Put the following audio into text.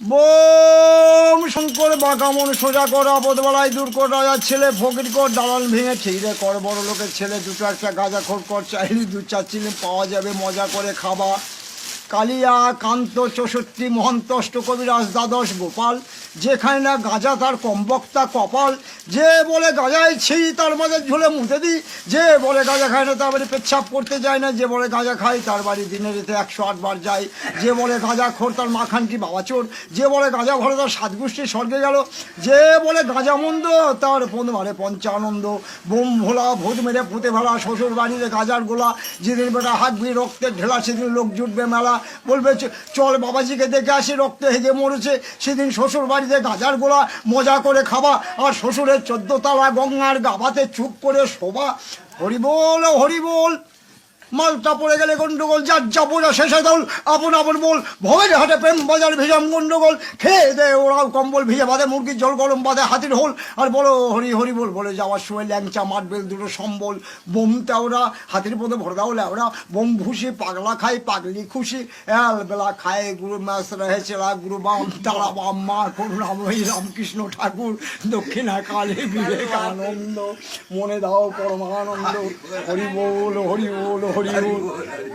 Bomb Shankar বাঁকা মন সোজা কর, আপদবেলায় দূর কর, রাজার ছেলে ফকির কর, দালাল ভেঙে ঠিকরে কর, বড় লোকের ছেলে দুটো একটা গাঁজা খোর কর, চাইলে 2-4 চিনি পাওয়া যাবে, মজা করে খাবা। কালিয়া কান্ত 64 মহন্ত অষ্টকবিরাজ দ্বাদশ গোপাল, যেখানে না গাঁজা তার কমবক্তা কপাল। যে বলে গাঁজায় ছি তার মাঝে ঝুলে মুতে দিই, যে বলে গাঁজা খায় না তার বাড়ি পেচ্ছাপ করতে যায় না, যে বলে গাঁজা খায় তার বাড়ি দিনে রেতে 108 বার যায়, যে বলে গাঁজা খোর তার মাখান কি বাবা চোর, যে বলে গাঁজা ভরে তার 7 গোষ্ঠী স্বর্গে গেল, যে বলে গাঁজা মন্দ তার মারে পঞ্চানন্দ। বোম ভোলা ভূত মেরে পুঁতে ফেলা, শ্বশুর বাড়িতে গাঁজার গোলা, যেদিন বেটা হাঁকবি রক্তের ঢেলা সেদিন লোক জুটবে মেলা, বলবে চল বাবাজিকে দেখে আসি রক্তে হেগে মরেছে, সেদিন শ্বশুর বাড়িতে গাজার গোলা, মজা করে খাবা আর শ্বশুরের 14 তলা গঙ্গার গাভাতে চুপ করে শোভা। হরিবোল হরিবোল। মালটা পড়ে গেলে গন্ডগোল, যার যা বোঝা শেষে দল, আপন আপন বল, ভবের হাটে প্রেম বাজার ভিজাম গন্ডগোল, খেয়ে দে ওরাও কম্বল ভিজে বাঁধে মুরগির জল গরম বাঁধে হাতির হোল, আর বলো হরি হরি বল, বলে যাওয়ার সময় ল্যাংচা মাঠবেল দুটো সম্বল, বোমটা ওরা হাতির পদে ভরে দাও ল্যাওরা, বোম ভুষি পাগলা খায় পাগলি খুশি, বেলা খায় গুরু মাছ রহে চেলা গুরু বাম তারা বাম মা করুণাময়ী রামকৃষ্ণ ঠাকুর, দক্ষিণা কালে বিবেকানন্দ, মনে দাও পরমানন্দ। হরি বল হরি বল হরি বল।